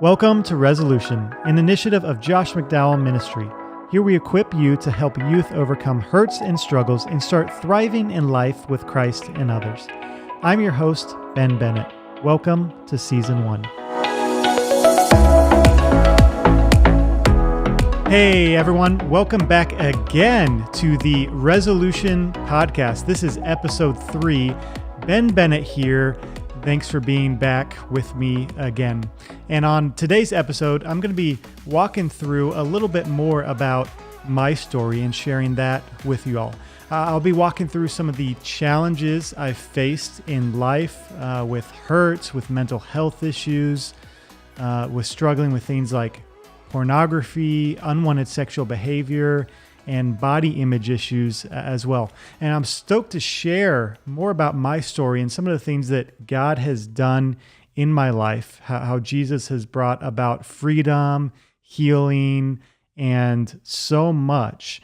Welcome to Resolution, an initiative of Josh McDowell Ministry. Here we equip you to help youth overcome hurts and struggles and start thriving in life with Christ and others. I'm your host, Ben Bennett. Welcome to Season 1. Hey everyone, welcome back again to the Resolution Podcast. This is episode 3. Ben Bennett here. Thanks for being back with me again. And on today's episode, I'm going to be walking through a little bit more about my story and sharing that with you all. I'll be walking through some of the challenges I've faced in life with hurts, with mental health issues, with struggling with things like pornography, unwanted sexual behavior, and body image issues as well. And I'm stoked to share more about my story and some of the things that God has done in my life, how Jesus has brought about freedom, healing, and so much.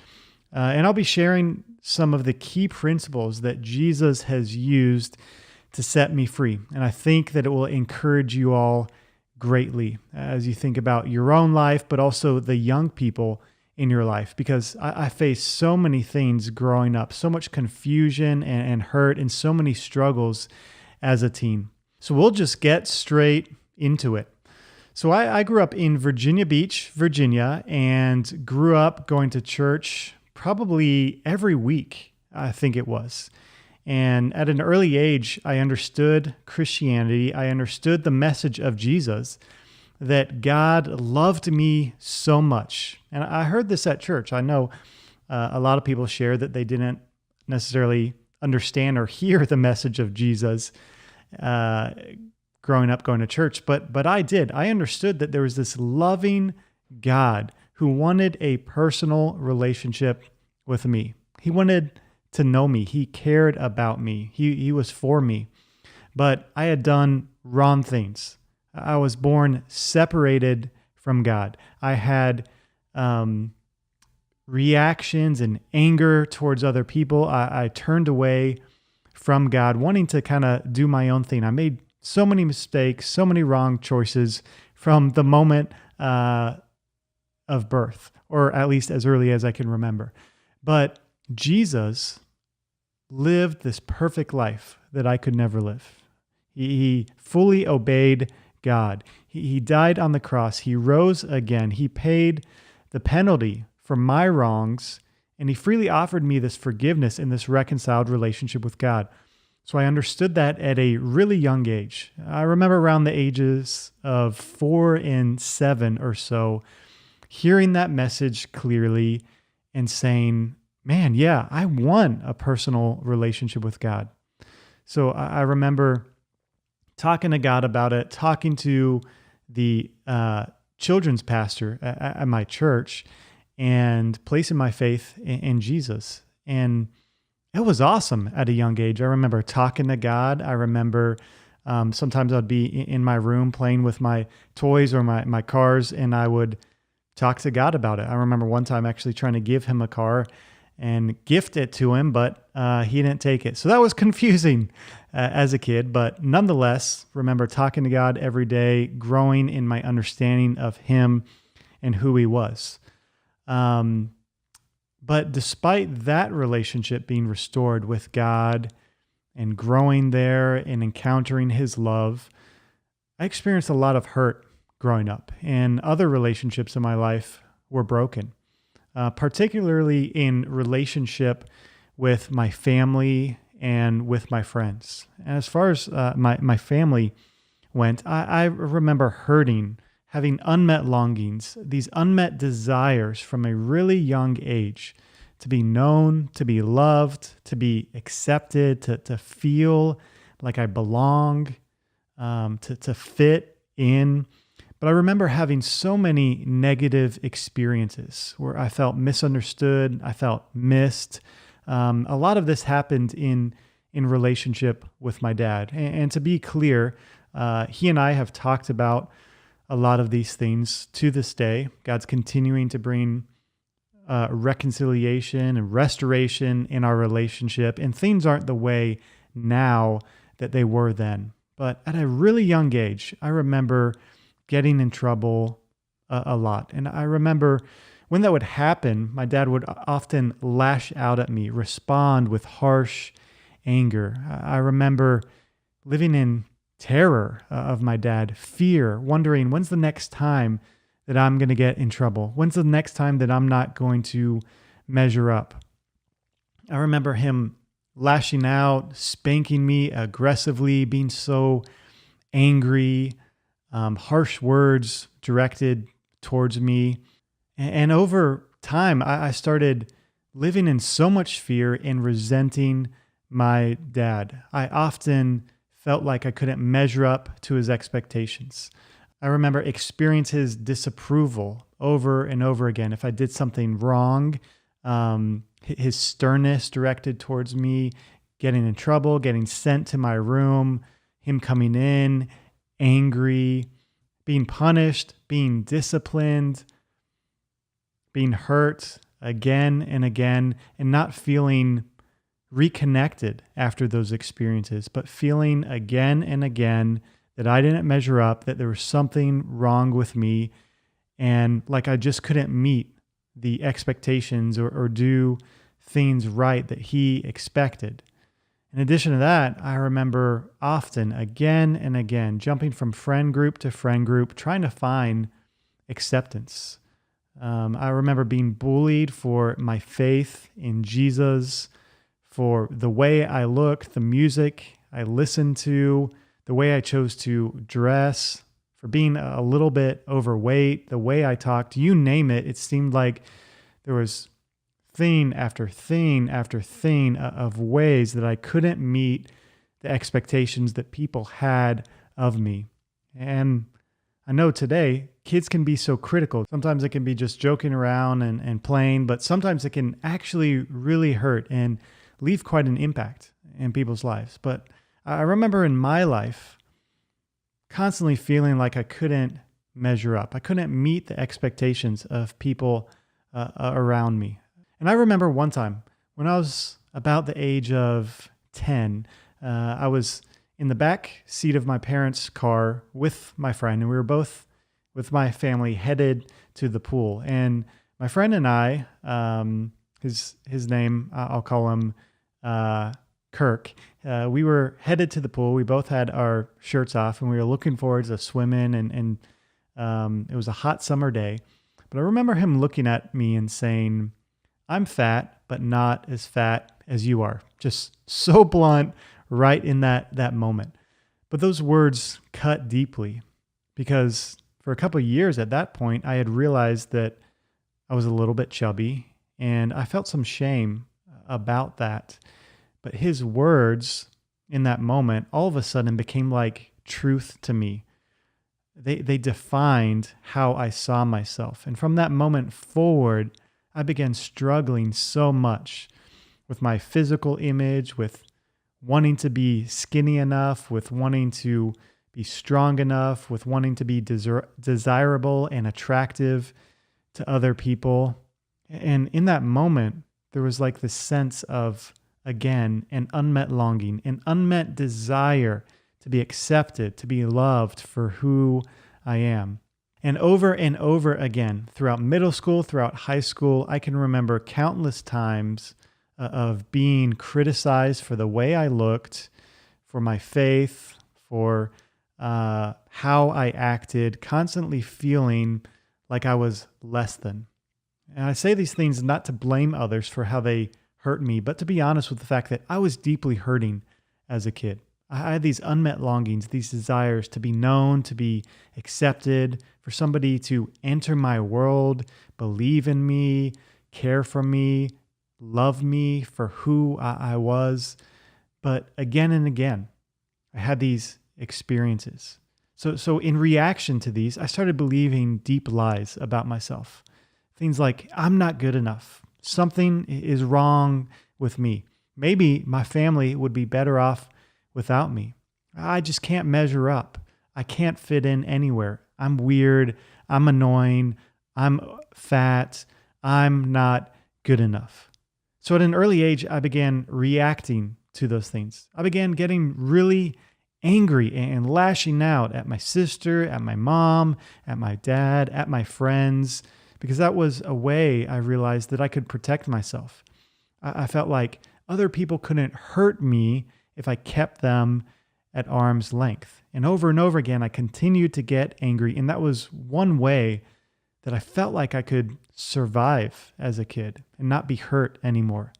And I'll be sharing some of the key principles that Jesus has used to set me free. And I think that it will encourage you all greatly as you think about your own life, but also the young people in your life, because I faced so many things growing up, so much confusion and hurt and so many struggles as a teen. So we'll just get straight into it. So I grew up in Virginia Beach, Virginia, and grew up going to church probably every week, I think it was. And at an early age, I understood Christianity. I understood the message of Jesus, that God loved me so much. And I heard this at church. I know a lot of people share that they didn't necessarily understand or hear the message of Jesus growing up going to church, but I did. I understood that there was this loving God who wanted a personal relationship with me. He wanted to know me. He cared about me. He was for me. But I had done wrong things. I was born separated from God. I had reactions and anger towards other people. I turned away from God, wanting to kind of do my own thing. I made so many mistakes, so many wrong choices from the moment of birth, or at least as early as I can remember. But Jesus lived this perfect life that I could never live. He fully obeyed God. He died on the cross. He rose again. He paid the penalty for my wrongs, and he freely offered me this forgiveness and this reconciled relationship with God. So I understood that at a really young age. I remember around the ages of 4 and 7 or so, hearing that message clearly and saying, man, yeah, I want a personal relationship with God. So I remember talking to God about it, talking to the children's pastor at my church, and placing my faith in Jesus. And it was awesome at a young age. I remember talking to God. I remember sometimes I'd be in my room playing with my toys or my cars, and I would talk to God about it. I remember one time actually trying to give him a car and gift it to him, but he didn't take it. So that was confusing as a kid, but nonetheless, remember talking to God every day, growing in my understanding of him and who he was. But despite that relationship being restored with God and growing there and encountering his love, I experienced a lot of hurt growing up, and other relationships in my life were broken. Particularly in relationship with my family and with my friends. And as far as my family went, I remember hurting, having unmet longings, these unmet desires from a really young age to be known, to be loved, to be accepted, to feel like I belong, to fit in. But I remember having so many negative experiences where I felt misunderstood, I felt missed. A lot of this happened in relationship with my dad. And to be clear, he and I have talked about a lot of these things to this day. God's continuing to bring reconciliation and restoration in our relationship, and things aren't the way now that they were then. But at a really young age, I remember getting in trouble a lot. And I remember when that would happen, my dad would often lash out at me, respond with harsh anger. I remember living in terror of my dad, fear, wondering when's the next time that I'm going to get in trouble? When's the next time that I'm not going to measure up? I remember him lashing out, spanking me aggressively, being so angry, harsh words directed towards me. And over time, I started living in so much fear and resenting my dad. I often felt like I couldn't measure up to his expectations. I remember experiencing his disapproval over and over again. If I did something wrong, his sternness directed towards me, getting in trouble, getting sent to my room, him coming in, angry, being punished, being disciplined, being hurt again and again, and not feeling reconnected after those experiences, but feeling again and again that I didn't measure up, that there was something wrong with me, and like I just couldn't meet the expectations or do things right that he expected. In addition to that, I remember often, again and again, jumping from friend group to friend group, trying to find acceptance. I remember being bullied for my faith in Jesus, for the way I looked, the music I listened to, the way I chose to dress, for being a little bit overweight, the way I talked, you name it. It seemed like there was thing after thing after thing of ways that I couldn't meet the expectations that people had of me. And I know today, kids can be so critical. Sometimes it can be just joking around and playing, but sometimes it can actually really hurt and leave quite an impact in people's lives. But I remember in my life constantly feeling like I couldn't measure up. I couldn't meet the expectations of people around me. And I remember one time when I was about the age of 10, I was in the back seat of my parents' car with my friend, and we were both with my family headed to the pool. And my friend and I, his name, I'll call him Kirk. We were headed to the pool. We both had our shirts off, and we were looking forward to swimming. And it was a hot summer day. But I remember him looking at me and saying, "I'm fat, but not as fat as you are." Just so blunt, right in that moment. But those words cut deeply, because for a couple of years at that point, I had realized that I was a little bit chubby, and I felt some shame about that. But his words in that moment all of a sudden became like truth to me. They defined how I saw myself. And from that moment forward, I began struggling so much with my physical image, with wanting to be skinny enough, with wanting to be strong enough, with wanting to be desirable and attractive to other people. And in that moment, there was like this sense of, again, an unmet longing, an unmet desire to be accepted, to be loved for who I am. And over again, throughout middle school, throughout high school, I can remember countless times of being criticized for the way I looked, for my faith, for how I acted, constantly feeling like I was less than. And I say these things not to blame others for how they hurt me, but to be honest with the fact that I was deeply hurting as a kid. I had these unmet longings, these desires to be known, to be accepted, for somebody to enter my world, believe in me, care for me, love me for who I was. But again and again, I had these experiences. So in reaction to these, I started believing deep lies about myself. Things like, I'm not good enough. Something is wrong with me. Maybe my family would be better off without me. I just can't measure up. I can't fit in anywhere. I'm weird. I'm annoying. I'm fat. I'm not good enough. So at an early age, I began reacting to those things. I began getting really angry and lashing out at my sister, at my mom, at my dad, at my friends, because that was a way I realized that I could protect myself. I felt like other people couldn't hurt me if I kept them at arm's length. And over again, I continued to get angry. And that was one way that I felt like I could survive as a kid and not be hurt anymore.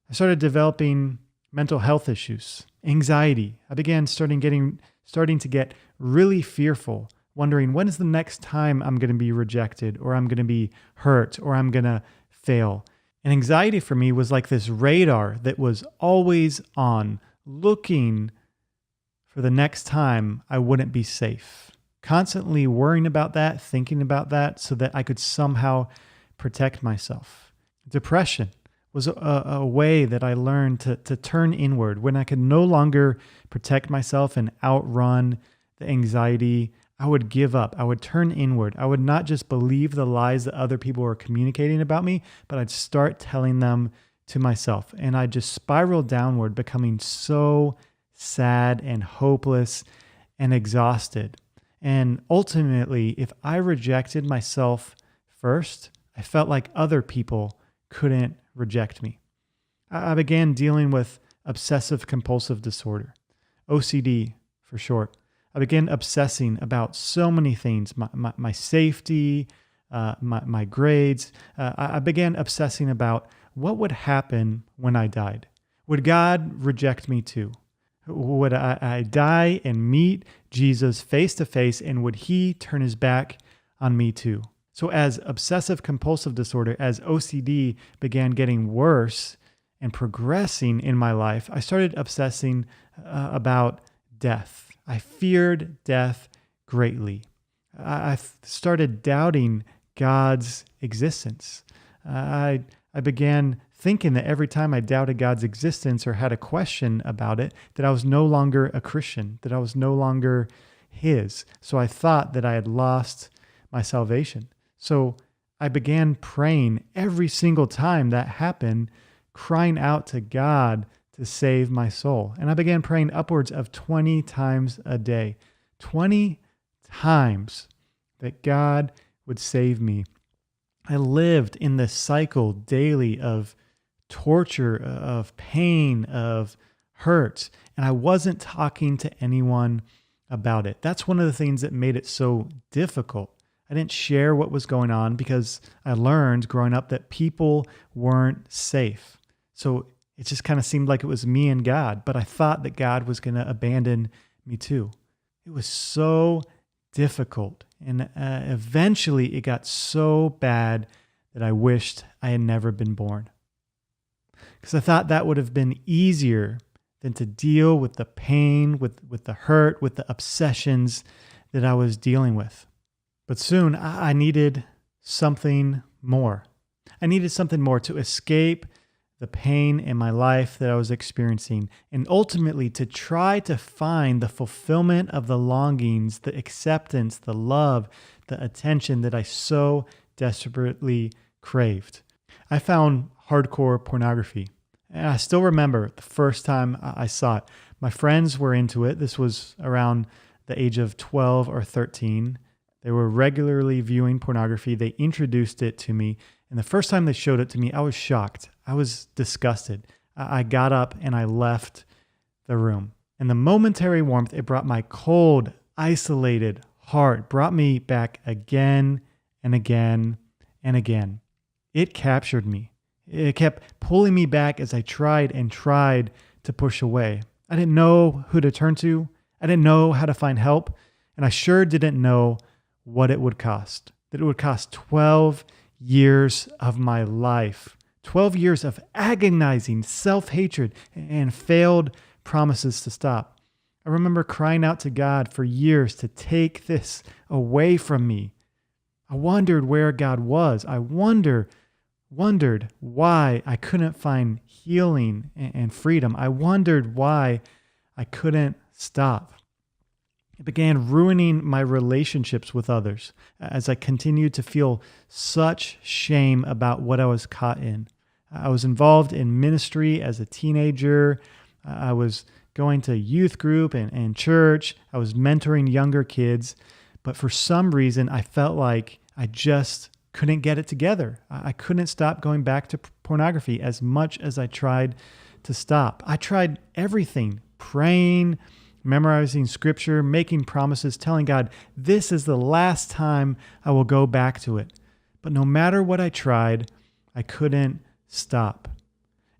I started developing mental health issues, anxiety. I began starting to get really fearful, wondering when is the next time I'm going to be rejected, or I'm going to be hurt, or I'm going to fail. And anxiety for me was like this radar that was always on, looking for the next time I wouldn't be safe. Constantly worrying about that, thinking about that, so that I could somehow protect myself. Depression was a way that I learned to turn inward. When I could no longer protect myself and outrun the anxiety, I would give up. I would turn inward. I would not just believe the lies that other people were communicating about me, but I'd start telling them to myself. And I'd just spiral downward, becoming so sad and hopeless and exhausted. And ultimately, if I rejected myself first, I felt like other people couldn't reject me. I began dealing with obsessive compulsive disorder, OCD for short. I began obsessing about so many things, my safety, my grades. I began obsessing about what would happen when I died. Would God reject me too? Would I die and meet Jesus face to face, and would he turn his back on me too? So as obsessive compulsive disorder, as OCD began getting worse and progressing in my life, I started obsessing about death. I feared death greatly. I started doubting God's existence. I began thinking that every time I doubted God's existence or had a question about it, that I was no longer a Christian, that I was no longer his. So I thought that I had lost my salvation. So I began praying every single time that happened, crying out to God to save my soul. And I began praying upwards of 20 times a day, 20 times that God would save me. I lived in this cycle daily of torture, of pain, of hurt, and I wasn't talking to anyone about it. That's one of the things that made it so difficult. I didn't share what was going on because I learned growing up that people weren't safe. So it just kind of seemed like it was me and God, but I thought that God was going to abandon me too. It was so difficult. And eventually it got so bad that I wished I had never been born. Because I thought that would have been easier than to deal with the pain, with the hurt, with the obsessions that I was dealing with. But soon I needed something more. I needed something more to escape the pain in my life that I was experiencing, and ultimately to try to find the fulfillment of the longings, the acceptance, the love, the attention that I so desperately craved. I found hardcore pornography, and I still remember the first time I saw it. My friends were into it. This was around the age of 12 or 13. They were regularly viewing pornography. They introduced it to me. And the first time they showed it to me, I was shocked. I was disgusted. I got up and I left the room. And the momentary warmth it brought my cold, isolated heart, brought me back again and again and again. It captured me. It kept pulling me back as I tried to push away. I didn't know who to turn to. I didn't know how to find help. And I sure didn't know what it would cost. That it would cost 12 years of my life. 12 years of agonizing self-hatred and failed promises to stop. I remember crying out to God for years to take this away from me. I wondered where God was. I wondered why I couldn't find healing and freedom. I wondered why I couldn't stop. It began ruining my relationships with others as I continued to feel such shame about what I was caught in. I was involved in ministry as a teenager. I was going to youth group and church. I was mentoring younger kids. But for some reason, I felt like I just couldn't get it together. I couldn't stop going back to pornography as much as I tried to stop. I tried everything, praying, memorizing scripture, making promises, telling God, this is the last time I will go back to it. But no matter what I tried, I couldn't stop.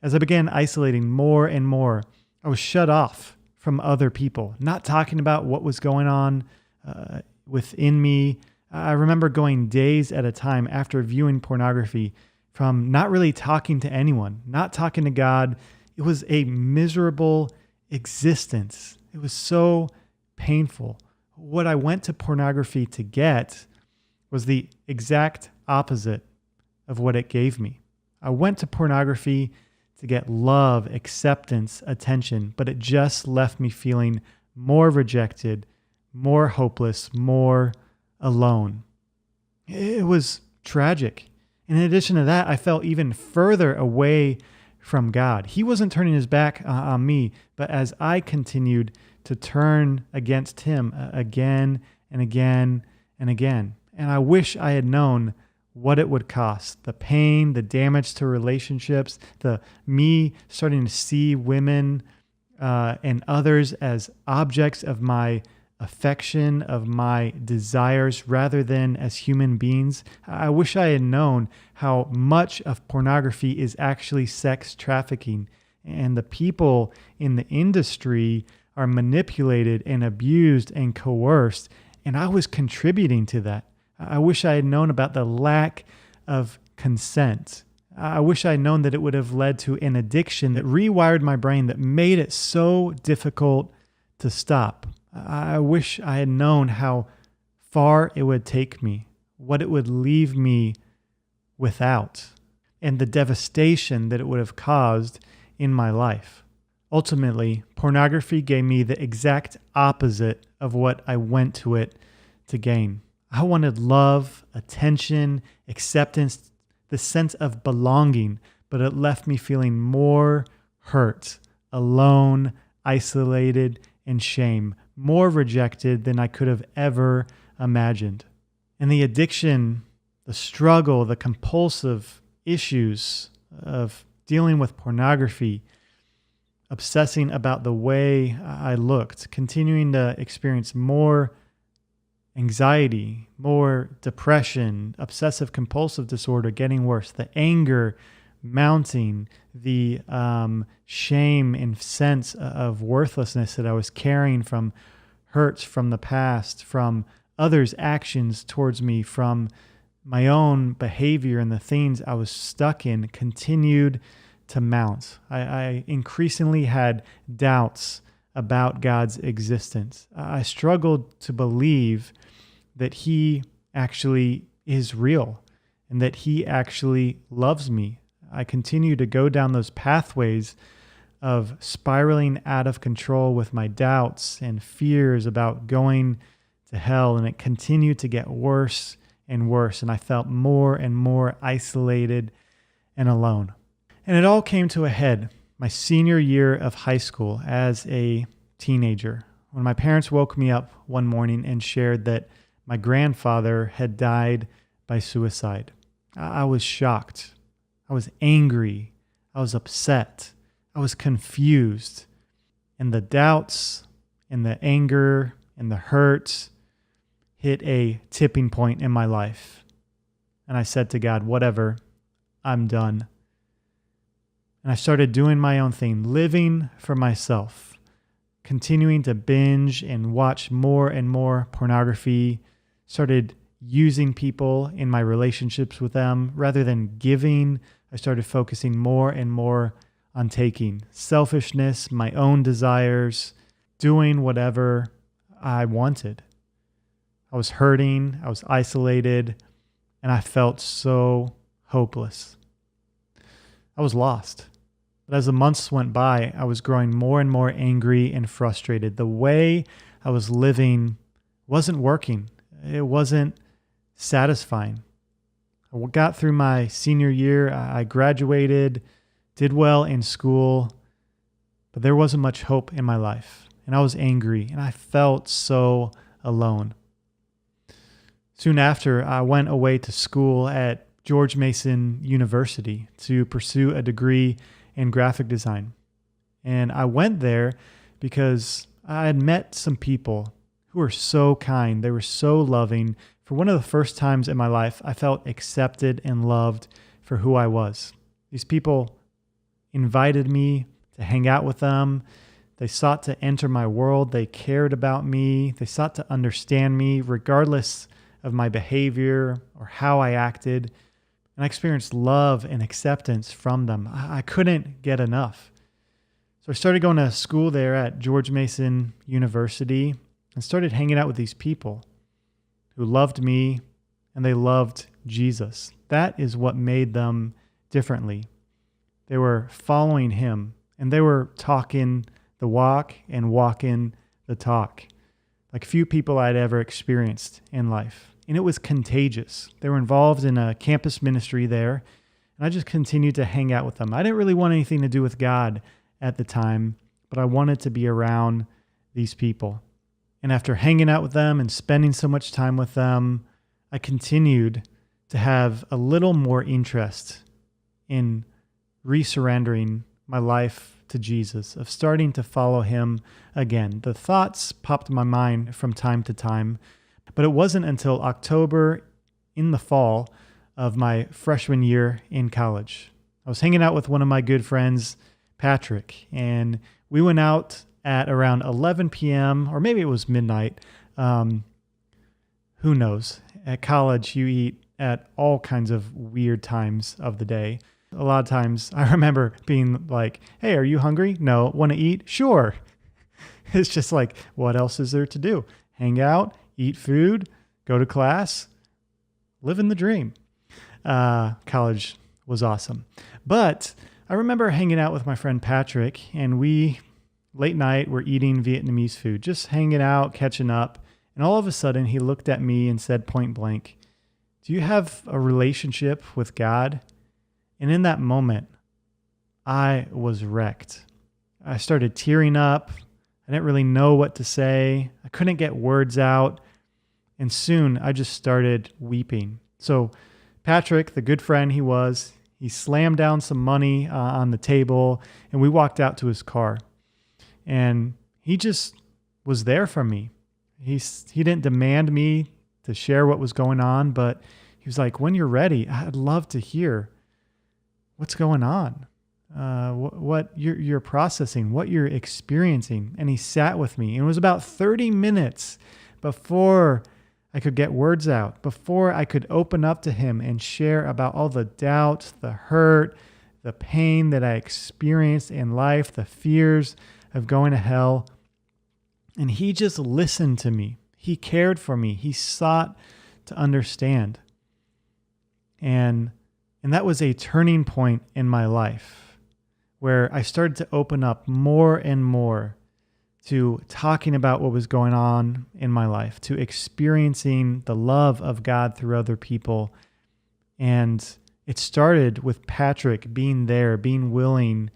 As I began isolating more and more, I was shut off from other people, not talking about what was going on within me. I remember going days at a time after viewing pornography from not really talking to anyone, not talking to God. It was a miserable existence. It was so painful. What I went to pornography to get was the exact opposite of what it gave me. I went to pornography to get love, acceptance, attention, but it just left me feeling more rejected, more hopeless, more alone. It was tragic. In addition to that, I felt even further away from God. He wasn't turning his back on me, but as I continued to turn against him again and again and again. And I wish I had known what it would cost. The pain, the damage to relationships, me starting to see women and others as objects of my affection, of my desires, rather than as human beings. I wish I had known how much of pornography is actually sex trafficking, and the people in the industry are manipulated and abused and coerced, and I was contributing to that. I wish I had known about the lack of consent. I wish I had known that it would have led to an addiction that rewired my brain, that made it so difficult to stop. I wish I had known how far it would take me, what it would leave me without, and the devastation that it would have caused in my life. Ultimately, pornography gave me the exact opposite of what I went to it to gain. I wanted love, attention, acceptance, the sense of belonging, but it left me feeling more hurt, alone, isolated, and shame, more rejected than I could have ever imagined. And the addiction, the struggle, the compulsive issues of dealing with pornography, obsessing about the way I looked, continuing to experience more anxiety, more depression, obsessive compulsive disorder getting worse, the anger mounting, the shame and sense of worthlessness that I was carrying from hurts from the past, from others' actions towards me, from my own behavior and the things I was stuck in continued to mount. I increasingly had doubts about God's existence. I struggled to believe that he actually is real and that he actually loves me. I continue to go down those pathways of spiraling out of control with my doubts and fears about going to hell, and it continued to get worse and worse, and I felt more and more isolated and alone. And it all came to a head my senior year of high school as a teenager, when my parents woke me up one morning and shared that my grandfather had died by suicide. I was shocked. I was angry. I was upset. I was confused. And the doubts and the anger and the hurt hit a tipping point in my life. And I said to God, whatever, I'm done. And I started doing my own thing, living for myself, continuing to binge and watch more and more pornography, started using people in my relationships with them. Rather than giving, I started focusing more and more on taking. Selfishness, my own desires, doing whatever I wanted. I was hurting, I was isolated, and I felt so hopeless. I was lost. But as the months went by, I was growing more and more angry and frustrated. The way I was living wasn't working. It wasn't satisfying. I got through my senior year. I graduated, did well in school, but there wasn't much hope in my life, and I was angry, and I felt so alone. Soon after, I went away to school at George Mason University to pursue a degree in graphic design. And I went there because I had met some people who were so kind. They were so loving. For one of the first times in my life, I felt accepted and loved for who I was. These people invited me to hang out with them. They sought to enter my world. They cared about me. They sought to understand me regardless of my behavior or how I acted. And I experienced love and acceptance from them. I couldn't get enough. So I started going to school there at George Mason University and started hanging out with these people who loved me and they loved Jesus. That is what made them differently. They were following him and they were talking the walk and walking the talk, like few people I'd ever experienced in life. And it was contagious. They were involved in a campus ministry there, and I just continued to hang out with them. I didn't really want anything to do with God at the time, but I wanted to be around these people. And after hanging out with them and spending so much time with them, I continued to have a little more interest in resurrendering my life to Jesus, of starting to follow him again. The thoughts popped in my mind from time to time, but it wasn't until October in the fall of my freshman year in college. I was hanging out with one of my good friends, Patrick, and we went out at around 11 p.m., or maybe it was midnight. Who knows? At college, you eat at all kinds of weird times of the day. A lot of times, I remember being like, hey, are you hungry? No. Want to eat? Sure. It's just like, what else is there to do? Hang out, eat food, go to class, living the dream. College was awesome. But I remember hanging out with my friend Patrick, and we, late night, were eating Vietnamese food, just hanging out, catching up. And all of a sudden, he looked at me and said point blank, do you have a relationship with God? And in that moment, I was wrecked. I started tearing up. I didn't really know what to say. I couldn't get words out. And soon I just started weeping. So Patrick, the good friend he was, he slammed down some money on the table and we walked out to his car. And he just was there for me. He didn't demand me to share what was going on, but he was like, when you're ready, I'd love to hear what's going on. What you're processing, what you're experiencing. And he sat with me. And it was about 30 minutes before I could get words out, before I could open up to him and share about all the doubt, the hurt, the pain that I experienced in life, the fears of going to hell. And he just listened to me. He cared for me. He sought to understand. And that was a turning point in my life, where I started to open up more and more to talking about what was going on in my life, to experiencing the love of God through other people. And it started with Patrick being there, being willing,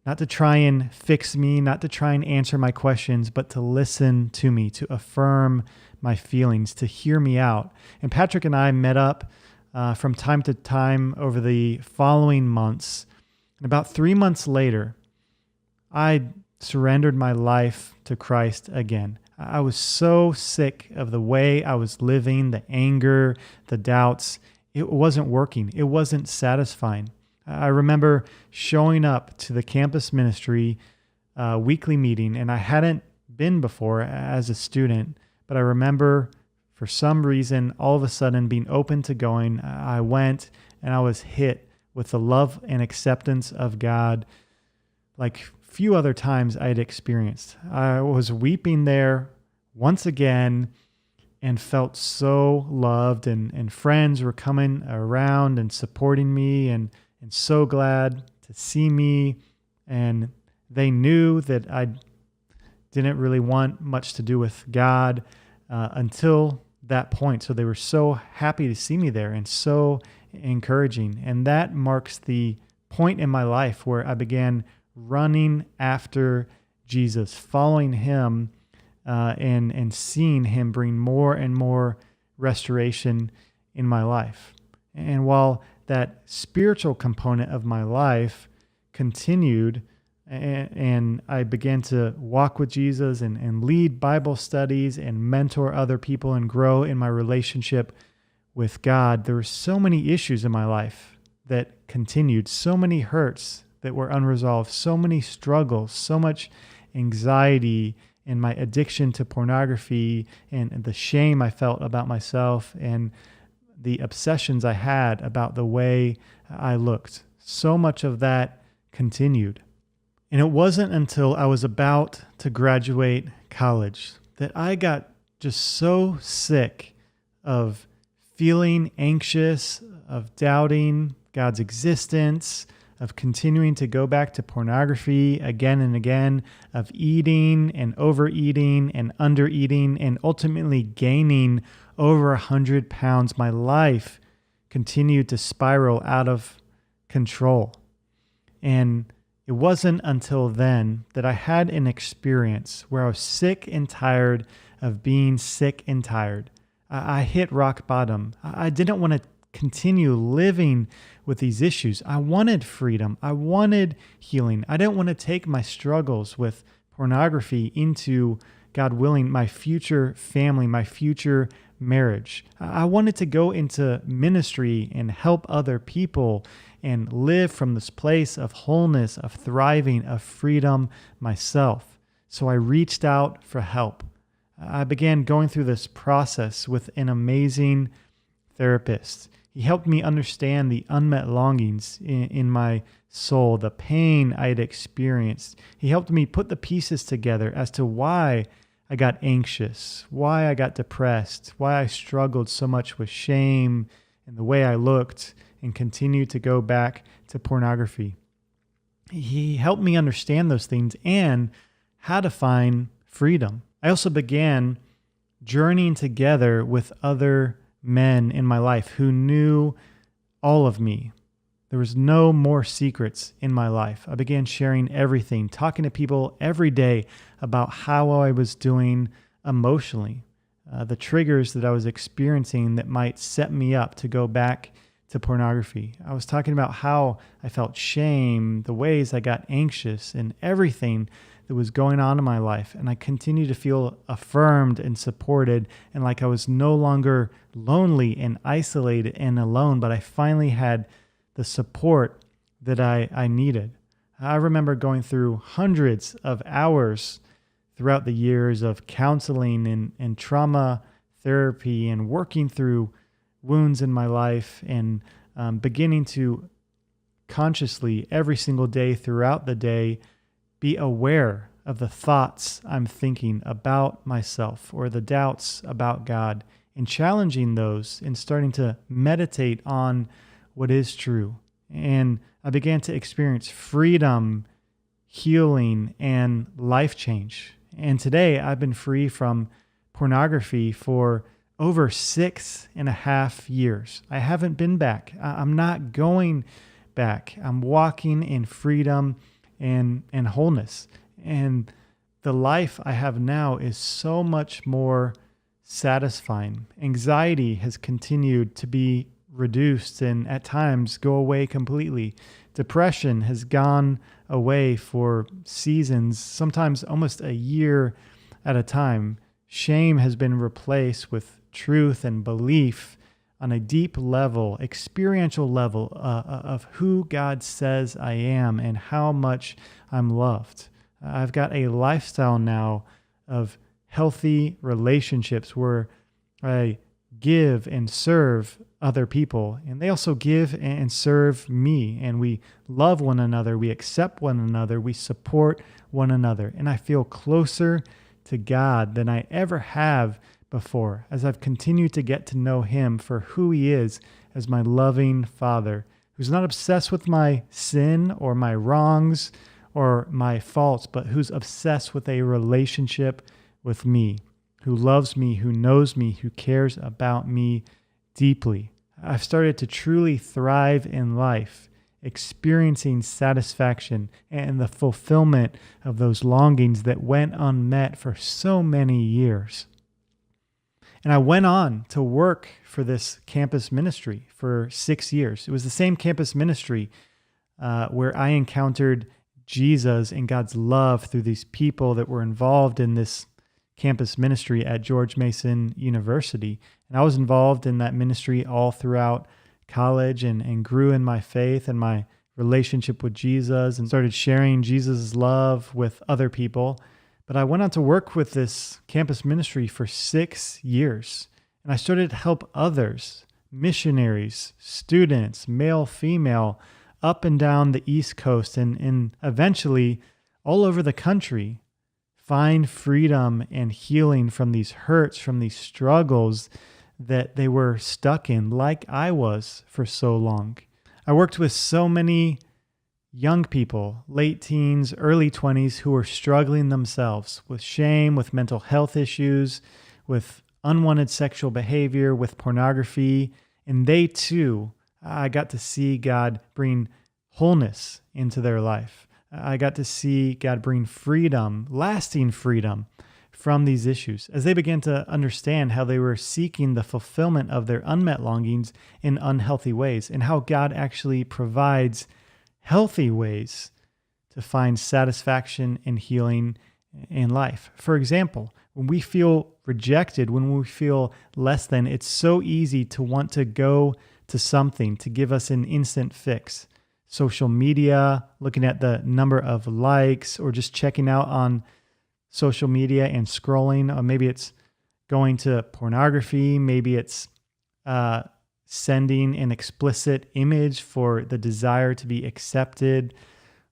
not to try and fix me, not to try and answer my questions, but to listen to me, to affirm my feelings, to hear me out. And Patrick and I met up from time to time over the following months. And about 3 months later, I surrendered my life to Christ again. I was so sick of the way I was living, the anger, the doubts. It wasn't working. It wasn't satisfying. I remember showing up to the campus ministry weekly meeting, and I hadn't been before as a student, but I remember for some reason, all of a sudden being open to going. I went and I was hit with the love and acceptance of God like few other times I had experienced. I was weeping there once again and felt so loved, and friends were coming around and supporting me and so glad to see me. And they knew that I didn't really want much to do with God until that point. So they were so happy to see me there and so encouraging. And that marks the point in my life where I began running after Jesus, following him, and seeing him bring more and more restoration in my life. And while that spiritual component of my life continued, and I began to walk with Jesus and lead Bible studies and mentor other people and grow in my relationship with God, there were so many issues in my life that continued, so many hurts that were unresolved, so many struggles, so much anxiety, and my addiction to pornography, and the shame I felt about myself, and the obsessions I had about the way I looked. So much of that continued. And it wasn't until I was about to graduate college that I got just so sick of feeling anxious, of doubting God's existence, of continuing to go back to pornography again and again, of eating and overeating and undereating and ultimately gaining over 100 pounds. My life continued to spiral out of control. And it wasn't until then that I had an experience where I was sick and tired of being sick and tired. I hit rock bottom. I didn't want to continue living with these issues. I wanted freedom. I wanted healing. I didn't want to take my struggles with pornography into, God willing, my future family, my future marriage. I wanted to go into ministry and help other people and live from this place of wholeness, of thriving, of freedom myself. So I reached out for help. I began going through this process with an amazing therapist. He helped me understand the unmet longings in my soul, the pain I had experienced. He helped me put the pieces together as to why I got anxious, why I got depressed, why I struggled so much with shame and the way I looked and continued to go back to pornography. He helped me understand those things and how to find freedom. I also began journeying together with other men in my life who knew all of me. There was no more secrets in my life. I began sharing everything, talking to people every day about how I was doing emotionally, the triggers that I was experiencing that might set me up to go back to pornography. I was talking about how I felt shame, the ways I got anxious, and everything that was going on in my life. And I continued to feel affirmed and supported, and like I was no longer lonely and isolated and alone, but I finally had the support that I needed. I remember going through hundreds of hours throughout the years of counseling and trauma therapy and working through wounds in my life, and beginning to consciously every single day throughout the day be aware of the thoughts I'm thinking about myself or the doubts about God, and challenging those and starting to meditate on what is true. And I began to experience freedom, healing, and life change. And today I've been free from pornography for over 6.5 years. I haven't been back. I'm not going back. I'm walking in freedom and wholeness. And the life I have now is so much more satisfying. Anxiety has continued to be reduced and at times go away completely. Depression has gone away for seasons, sometimes almost a year at a time. Shame has been replaced with truth and belief on a deep level, experiential level of who God says I am and how much I'm loved. I've got a lifestyle now of healthy relationships where I give and serve other people, and they also give and serve me, and we love one another, we accept one another, we support one another, and I feel closer to God than I ever have before, as I've continued to get to know Him for who He is as my loving Father, who's not obsessed with my sin or my wrongs or my faults, but who's obsessed with a relationship with me, who loves me, who knows me, who cares about me deeply. I've started to truly thrive in life experiencing satisfaction and the fulfillment of those longings that went unmet for so many years. And I went on to work for this campus ministry for 6 years. It was the same campus ministry where I encountered Jesus and God's love through these people that were involved in this campus ministry at George Mason University. And I was involved in that ministry all throughout college and grew in my faith and my relationship with Jesus and started sharing Jesus' love with other people. But I went on to work with this campus ministry for 6 years. And I started to help others, missionaries, students, male, female, up and down the East Coast and eventually all over the country, find freedom and healing from these hurts, from these struggles that they were stuck in, like I was for so long. I worked with so many young people, late teens, early 20s, who were struggling themselves with shame, with mental health issues, with unwanted sexual behavior, with pornography. And they too, I got to see God bring wholeness into their life. I got to see God bring freedom, lasting freedom from these issues as they began to understand how they were seeking the fulfillment of their unmet longings in unhealthy ways and how God actually provides healthy ways to find satisfaction and healing in life. For example, when we feel rejected, when we feel less than, it's so easy to want to go to something to give us an instant fix. Social media, looking at the number of likes, or just checking out on social media and scrolling. Or maybe it's going to pornography. Maybe it's sending an explicit image for the desire to be accepted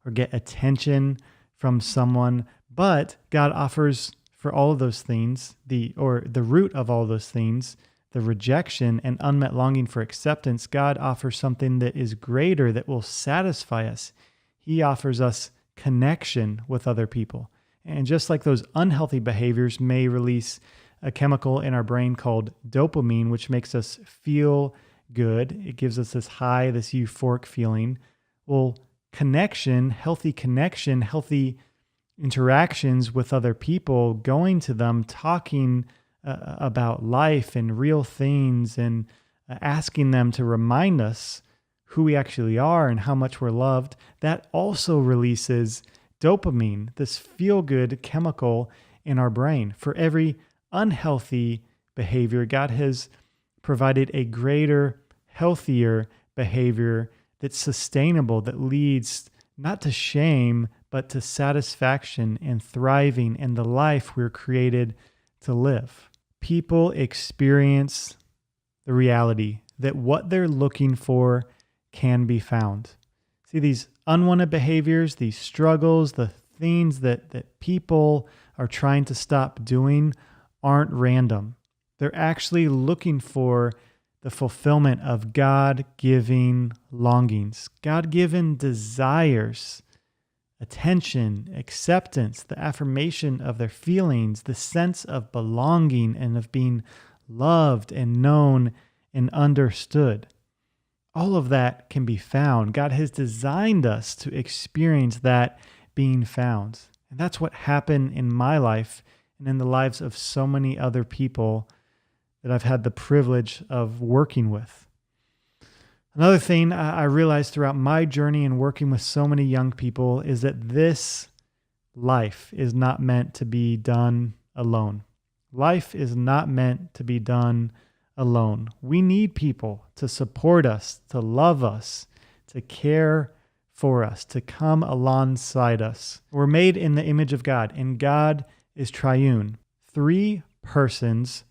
or get attention from someone. But God offers for all of those things, the root of all those things, the rejection and unmet longing for acceptance, God offers something that is greater, that will satisfy us. He offers us connection with other people. And just like those unhealthy behaviors may release a chemical in our brain called dopamine, which makes us feel good, it gives us this high, this euphoric feeling. Well, connection, healthy interactions with other people, going to them, talking about life and real things, and asking them to remind us who we actually are and how much we're loved, that also releases dopamine, this feel-good chemical in our brain. For every unhealthy behavior, God has provided a greater, healthier behavior that's sustainable, that leads not to shame, but to satisfaction and thriving and the life we're created to live. People experience the reality that what they're looking for can be found. See, these unwanted behaviors, these struggles, the things that people are trying to stop doing aren't random. They're actually looking for the fulfillment of God-given longings, God-given desires, attention, acceptance, the affirmation of their feelings, the sense of belonging and of being loved and known and understood. All of that can be found. God has designed us to experience that being found. And that's what happened in my life and in the lives of so many other people that I've had the privilege of working with. Another thing I realized throughout my journey in working with so many young people is that this life is not meant to be done alone. Life is not meant to be done alone. We need people to support us, to love us, to care for us, to come alongside us. We're made in the image of God, and God is triune. 3 persons,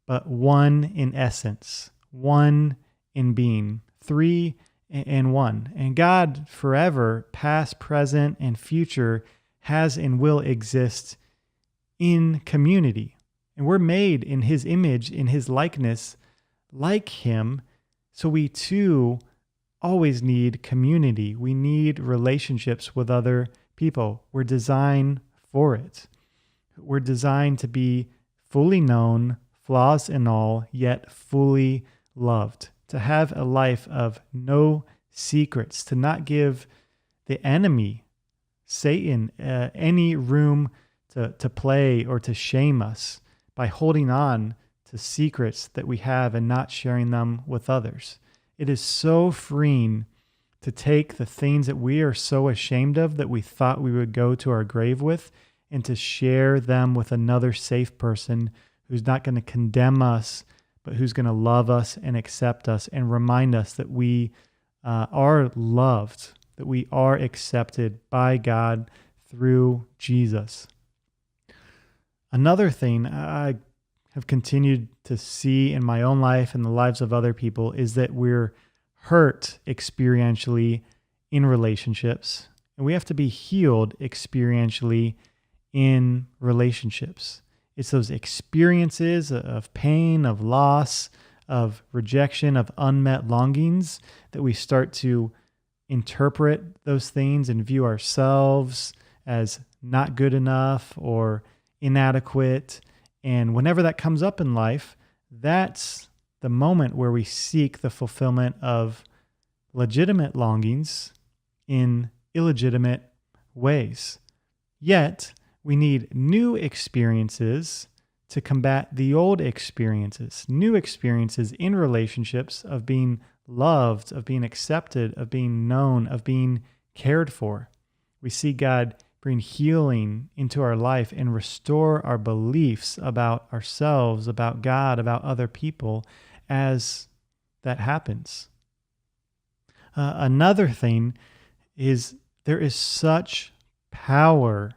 but one in essence, one in being. 3 and 1. And God forever, past, present, and future, has and will exist in community. And we're made in His image, in His likeness, like Him. So we too always need community. We need relationships with other people. We're designed for it. We're designed to be fully known, flaws and all, yet fully loved. To have a life of no secrets, to not give the enemy, Satan, any room to play or to shame us by holding on to secrets that we have and not sharing them with others. It is so freeing to take the things that we are so ashamed of that we thought we would go to our grave with and to share them with another safe person who's not going to condemn us, but who's going to love us and accept us and remind us that we are loved, that we are accepted by God through Jesus. Another thing I have continued to see in my own life and the lives of other people is that we're hurt experientially in relationships, and we have to be healed experientially in relationships. It's those experiences of pain, of loss, of rejection, of unmet longings that we start to interpret those things and view ourselves as not good enough or inadequate. And whenever that comes up in life, that's the moment where we seek the fulfillment of legitimate longings in illegitimate ways. Yet, we need new experiences to combat the old experiences, new experiences in relationships of being loved, of being accepted, of being known, of being cared for. We see God bring healing into our life and restore our beliefs about ourselves, about God, about other people as that happens. Another thing is there is such power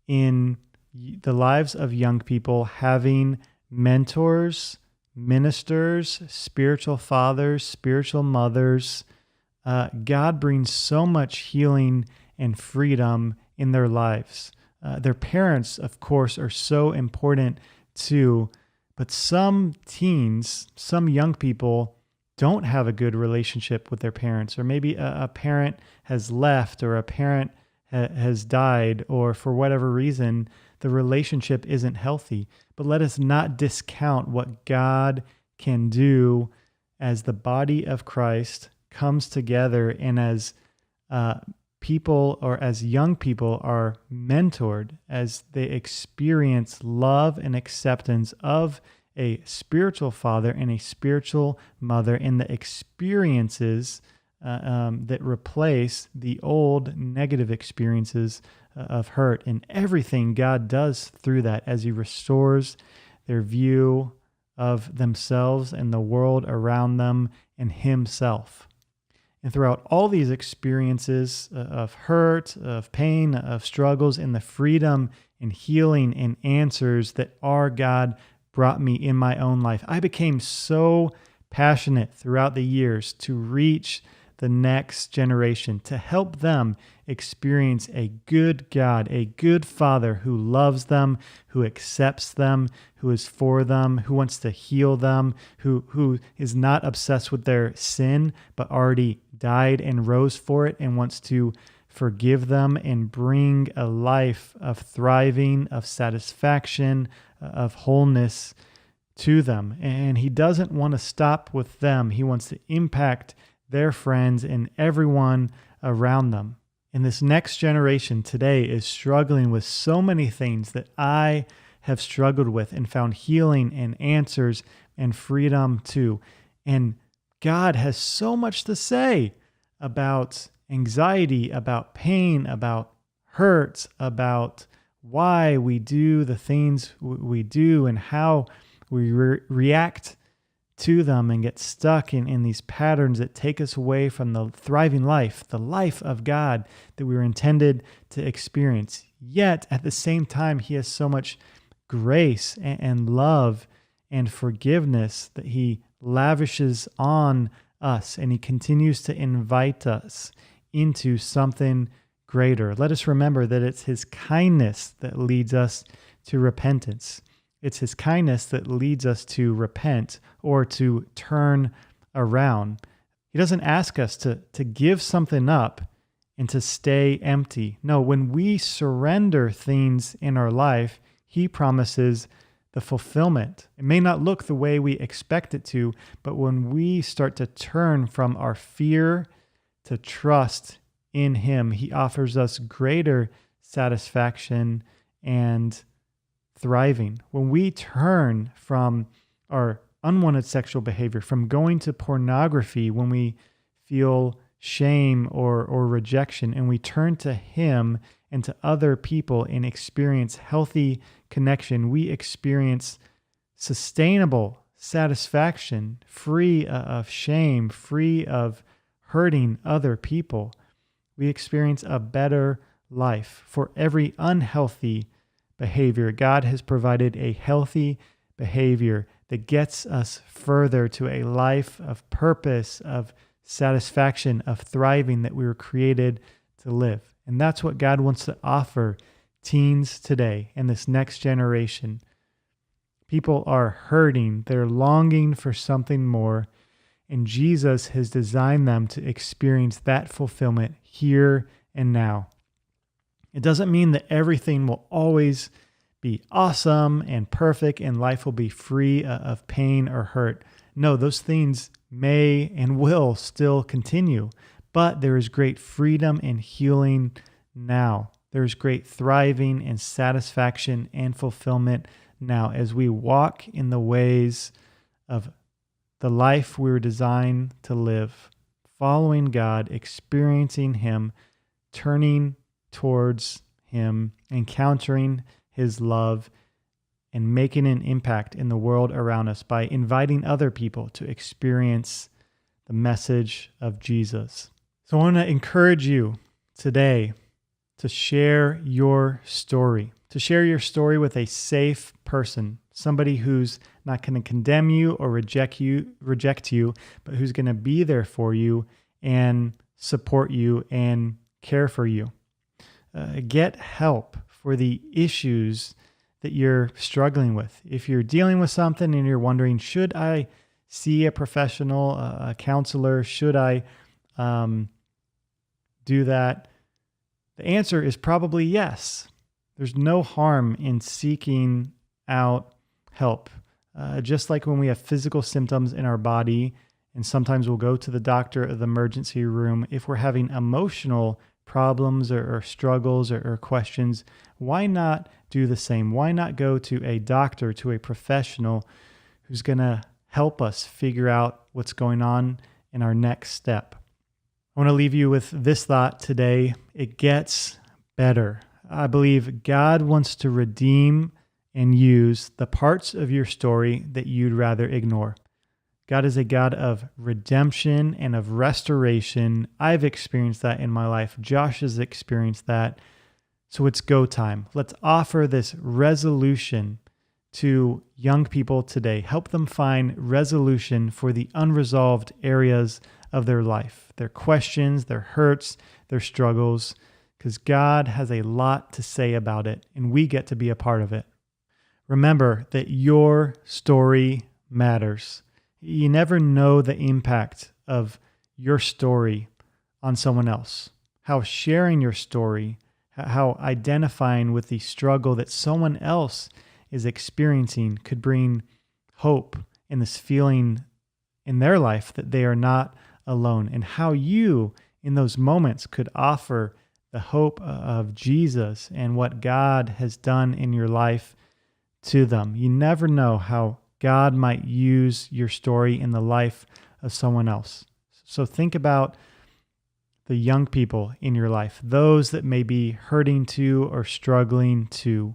in the lives of young people having mentors, ministers, spiritual fathers, spiritual mothers. God brings so much healing and freedom in their lives. Their parents, of course, are so important too, but some teens, some young people don't have a good relationship with their parents, or maybe a parent has left, or a parent has died, or for whatever reason, the relationship isn't healthy. But let us not discount what God can do as the body of Christ comes together and as people, or as young people, are mentored, as they experience love and acceptance of a spiritual father and a spiritual mother, and the experiences that replace the old negative experiences of hurt, and everything God does through that as He restores their view of themselves and the world around them and Himself. And throughout all these experiences of hurt, of pain, of struggles, and the freedom and healing and answers that our God brought me in my own life, I became so passionate throughout the years to reach the next generation, to help them experience a good God, a good Father who loves them, who accepts them, who is for them, who wants to heal them, who is not obsessed with their sin, but already died and rose for it and wants to forgive them and bring a life of thriving, of satisfaction, of wholeness to them. And He doesn't want to stop with them. He wants to impact their friends and everyone around them. And this next generation today is struggling with so many things that I have struggled with and found healing and answers and freedom to. And God has so much to say about anxiety, about pain, about hurt, about why we do the things we do and how we react to them and get stuck in these patterns that take us away from the thriving life, the life of God that we were intended to experience. Yet at the same time, He has so much grace and love and forgiveness that He lavishes on us, and He continues to invite us into something greater. Let us remember that it's His kindness that leads us to repentance. It's His kindness that leads us to repent or to turn around. He doesn't ask us to give something up and to stay empty. No, when we surrender things in our life, He promises the fulfillment. It may not look the way we expect it to, but when we start to turn from our fear to trust in Him. He offers us greater satisfaction and thriving. When we turn from our unwanted sexual behavior, from going to pornography when we feel shame or rejection, and we turn to Him and to other people and experience healthy connection, we experience sustainable satisfaction, free of shame, free of hurting other people. We experience a better life. For every unhealthy behavior, God has provided a healthy behavior that gets us further to a life of purpose, of satisfaction, of thriving that we were created to live. And that's what God wants to offer teens today and this next generation. People are hurting. They're longing for something more. And Jesus has designed them to experience that fulfillment here and now. It doesn't mean that everything will always be awesome and perfect and life will be free of pain or hurt. No, those things may and will still continue, but there is great freedom and healing now. There is great thriving and satisfaction and fulfillment now as we walk in the ways of the life we were designed to live, following God, experiencing Him, turning towards Him, encountering His love, and making an impact in the world around us by inviting other people to experience the message of Jesus. So I want to encourage you today to share your story, with a safe person, somebody who's not going to condemn you or reject you, but who's going to be there for you and support you and care for you. Get help for the issues that you're struggling with. If you're dealing with something and you're wondering, should I see a professional, a counselor? Should I do that? The answer is probably yes. There's no harm in seeking out help. Just like when we have physical symptoms in our body, and sometimes we'll go to the doctor or the emergency room, if we're having emotional problems or struggles or questions, why not do the same? Why not go to a doctor, to a professional who's going to help us figure out what's going on in our next step? I want to leave you with this thought today. It gets better. I believe God wants to redeem and use the parts of your story that you'd rather ignore. God is a God of redemption and of restoration. I've experienced that in my life. Josh has experienced that. So it's go time. Let's offer this resolution to young people today. Help them find resolution for the unresolved areas of their life, their questions, their hurts, their struggles, because God has a lot to say about it, and we get to be a part of it. Remember that your story matters. You never know the impact of your story on someone else. How sharing your story, how identifying with the struggle that someone else is experiencing could bring hope in this feeling in their life that they are not alone, and how you in those moments could offer the hope of Jesus and what God has done in your life to them. You never know how God might use your story in the life of someone else. So think about the young people in your life, those that may be hurting too or struggling too.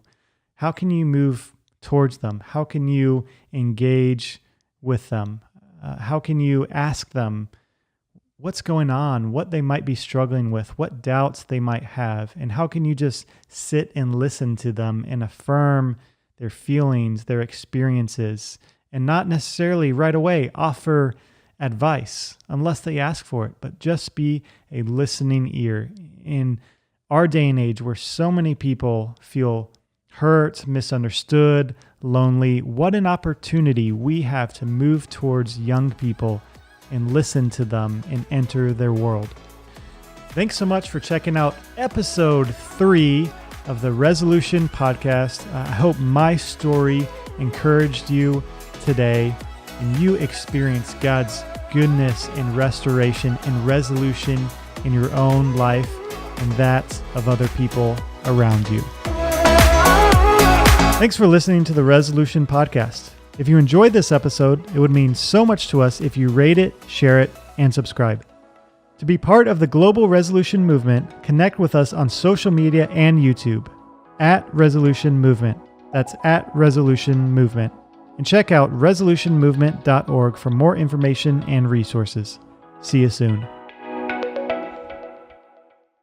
How can you move towards them? How can you engage with them? How can you ask them what's going on, what they might be struggling with, what doubts they might have, and how can you just sit and listen to them and affirm their feelings, their experiences, and not necessarily right away offer advice unless they ask for it, but just be a listening ear. In our day and age where so many people feel hurt, misunderstood, lonely, what an opportunity we have to move towards young people and listen to them and enter their world. Thanks so much for checking out episode 3 of the Resolution Podcast. I hope my story encouraged you today and you experienced God's goodness and restoration and resolution in your own life and that of other people around you. Thanks for listening to the Resolution Podcast. If you enjoyed this episode, it would mean so much to us if you rate it, share it, and subscribe. To be part of the global resolution movement, connect with us on social media and YouTube @Resolution Movement. That's @Resolution Movement. And check out resolutionmovement.org for more information and resources. See you soon.